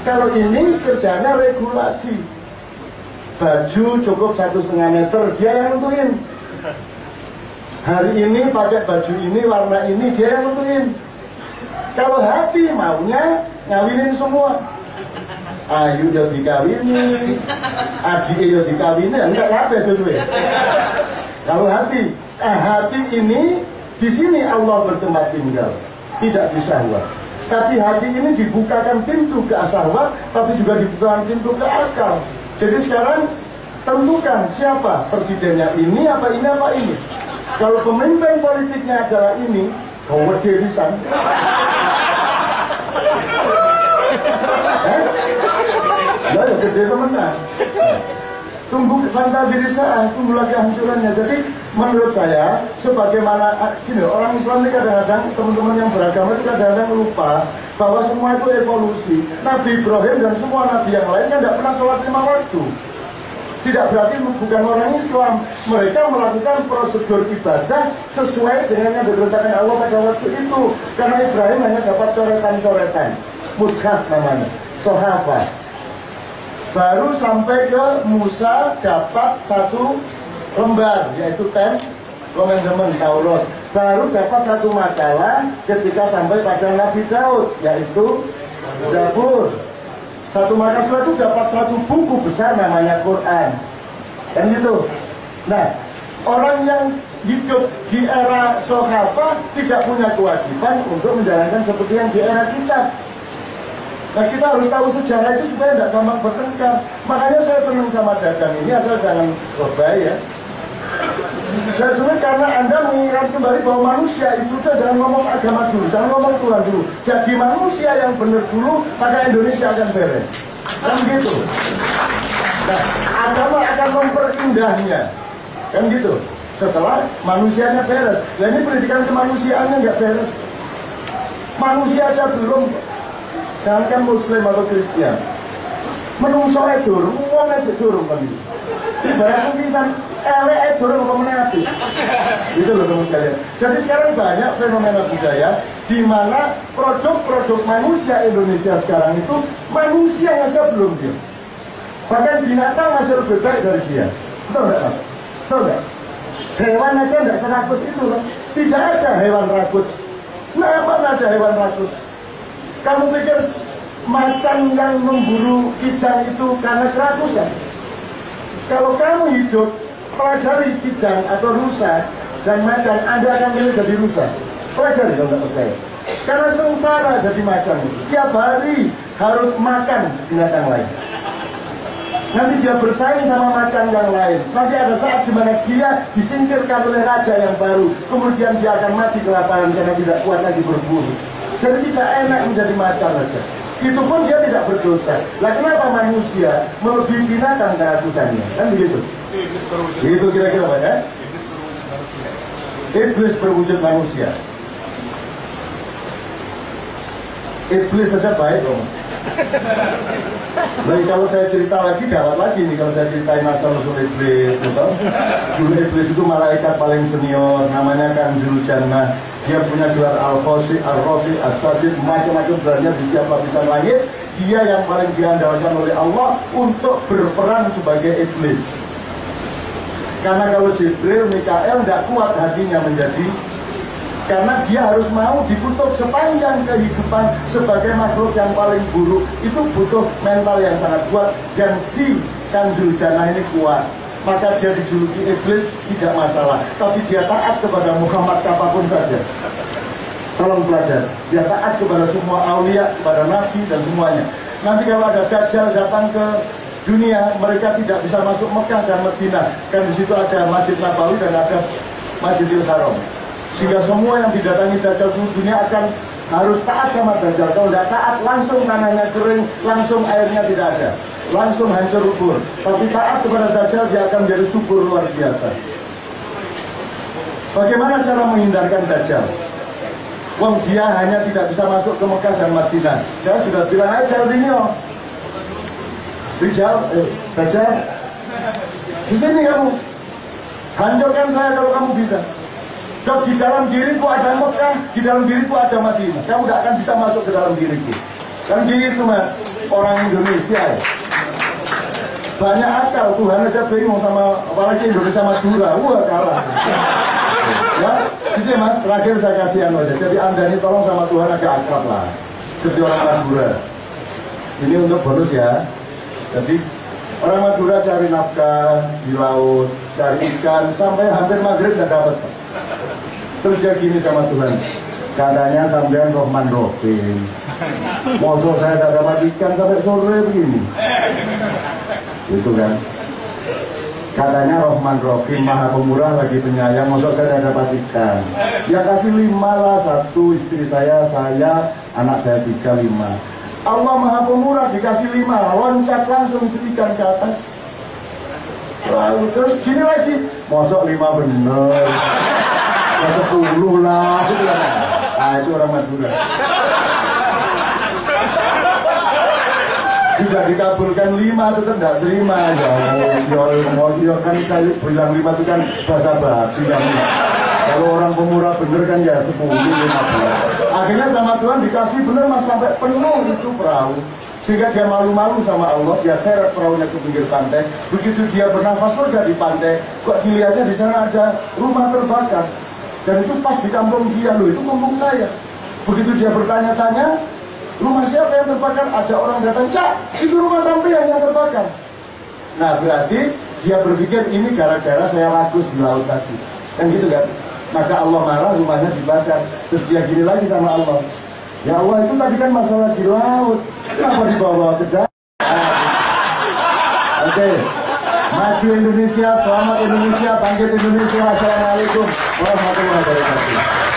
Kalau ini kerjanya regulasi. Baju cukup 1,5 meter, dia yang nentuin. Hari ini pakai baju ini, warna ini, dia yang nentuin. Kalau hati maunya ngawinin semua. Ayu ya dikawini, adik ya dikawini, enggak apa sesuai. Kalau hati, hati ini di sini Allah bertempat tinggal, tidak disahwat. Tapi hati ini dibukakan pintu ke syahwat, tapi juga dibukakan pintu ke akal. Jadi sekarang tentukan siapa presidennya, ini apa ini apa ini. Kalau pemimpin politiknya adalah ini, kau gede pisan. Ya gede temenan. Tunggu fantasi diri saya, tunggu lagi hancurannya. Jadi menurut saya, sebagaimana gini, orang Islam ini kadang-kadang, teman-teman yang beragama itu kadang-kadang lupa bahwa semua itu evolusi. Nabi Ibrahim dan semua nabi yang lain kan tidak pernah sholat 5 waktu. Tidak berarti bukan orang Islam. Mereka melakukan prosedur ibadah sesuai dengan yang diperintahkan Allah pada waktu itu. Karena Ibrahim hanya dapat coretan-coretan, mushaf namanya, sohafa. Baru sampai ke Musa dapat 1 lembar, yaitu 10 Commandment Taurat. Baru dapat 1 makalah ketika sampai pada Nabi Daud, yaitu Zabur. 1 makalah setelah itu dapat 1 buku besar namanya Quran. Kan gitu. Nah, orang yang hidup di era Sohafa tidak punya kewajiban untuk menjalankan seperti yang di era kita. Nah, kita harus tahu sejarah itu supaya tidak gampang bertengkar. Makanya saya senang sama dagang ini, asal jangan lebay ya. Saya senang karena Anda mengingat kembali bahwa manusia itu jangan ngomong agama dulu, jangan ngomong Tuhan dulu. Jadi manusia yang benar dulu, maka Indonesia akan beres. Kan gitu. Nah, agama akan memperindahnya. Kan gitu. Setelah manusianya beres. Nah, ini pendidikan kemanusiaannya nggak beres. Manusia aja belum. Jangankan Muslim atau Kristen, menungso durung, wong aja durung kan itu. Ibarat pisan elek durung apa meneh. Itu loh teman sekalian. Jadi sekarang banyak fenomena budaya di mana produk-produk manusia Indonesia sekarang itu manusia aja belum dia. Bahkan binatang masih lebih baik dari dia. Betul nggak, Mas? Betul nggak? Hewan aja nggak seragus itu loh. Tidak ada hewan ragus. Kenapa ada hewan ragus? Kamu pikir macan yang memburu kijang itu karena kerakusan? Kalau kamu hidup pelajari kijang atau rusa dan macan, Anda akan milih jadi rusa. Pelajari kalau nggak percaya. Karena sengsara jadi macan itu. Tiap hari harus makan binatang lain. Nanti dia bersaing sama macan yang lain. Nanti ada saat di mana dia disingkirkan oleh raja yang baru. Kemudian dia akan mati kelaparan karena tidak kuat lagi berburu. Jadi tidak enak menjadi macan saja. Itu pun dia tidak berdosa. Lah kenapa manusia melebihi binatang kerakusannya? Kan begitu. Itu kira-kira Pak ya? Iblis berwujud manusia. Iblis saja baik dong. Jadi kalau saya cerita lagi gawat lagi nih kalau saya ceritain asal usul iblis, betul? Dulu iblis itu malaikat paling senior, namanya Kanzul Jannah. Dia punya gelar Al-Khosi, Ar-Rafi, As-Sajid, macam-macam gelarnya di setiap lapisan langit. Dia yang paling diandalkan oleh Allah untuk berperan sebagai iblis. Karena kalau Jibril, Mikael tidak kuat hatinya menjadi, karena dia harus mau dikutuk sepanjang kehidupan sebagai makhluk yang paling buruk. Itu butuh mental yang sangat kuat. Dan si Kanzul Jannah ini kuat. Maka dia dijuluki iblis tidak masalah. Tapi dia taat kepada Muhammad apapun saja. Tolong belajar. Dia taat kepada semua aulia, kepada nabi dan semuanya. Nanti kalau ada Dajjal datang ke dunia, mereka tidak bisa masuk Mekah dan Madinah. Kan di situ ada Masjid Nabawi dan ada Masjidil Haram. Sehingga semua yang didatangi Dajjal seluruh dunia akan harus taat sama Dajjal. Kalau tidak taat, langsung tanahnya kering, langsung airnya tidak ada, langsung hancur lebur. Tapi taat kepada Dajjal, dia akan menjadi subur luar biasa. Bagaimana cara menghindarkan Dajjal? Wong dia hanya tidak bisa masuk ke Mekah dan Madinah. Saya sudah bilang aja Rinyo, Dajjal, di sini kamu hancurkan saya kalau kamu bisa. Dok, di dalam diriku ada Mekah, di dalam diriku ada Madinah. Kamu tidak akan bisa masuk ke dalam diriku. Kan gitu mas, orang Indonesia ya. Banyak akal, Tuhan aja bingung sama, apalagi Indonesia Madura, wah kalah. Ya, gitu ya mas, terakhir saya kasihan aja. Jadi anda ini tolong sama Tuhan agak akrab lah. Seperti orang Madura. Ini untuk bonus ya. Jadi orang Madura cari nafkah di laut, cari ikan, sampai hampir maghrib nggak dapat. Terus dia gini sama Tuhan, katanya sampean Rohman Rohim, masa saya tidak dapat ikan sampai sore begini. Itu kan, katanya Rohman Rohim Maha Pemurah lagi penyayang, masa saya tidak dapat ikan. Ya kasih 5 lah, 1 istri saya, anak saya 3, 5. Allah Maha Pemurah dikasih 5, loncat langsung itu ikan ke atas. Lalu terus gini lagi, masa 5 bener. Ya 10 lah, gitu lah. Nah itu orang Madura. Tidak dikabulkan 5 tetap tidak terima ya. Ya kan saya bilang 5 itu kan bahasa basi kan. Kalau orang Pemurah bener kan ya 10, 15. Akhirnya sama Tuhan dikasih bener mas sampai penuh itu perahu. Sehingga dia malu-malu sama Allah, dia seret perahunya ke pinggir pantai. Begitu dia bernafas lega di pantai, kok dilihatnya di sana ada rumah terbakar. Dan itu pas di kampung dia, loh itu kampung saya. Begitu dia bertanya-tanya, rumah siapa yang terbakar? Ada orang datang, Cak, itu rumah sampean yang terbakar. Nah berarti dia berpikir ini gara-gara saya ragus di laut tadi. Kan gitu kan? Maka Allah marah, rumahnya dibakar. Terus dia gini lagi sama Allah, ya Allah itu tadi kan masalah di laut, kenapa dibawa ke darat? Oke. Maju Indonesia, selamat Indonesia, bangkit Indonesia. Assalamualaikum warahmatullahi wabarakatuh.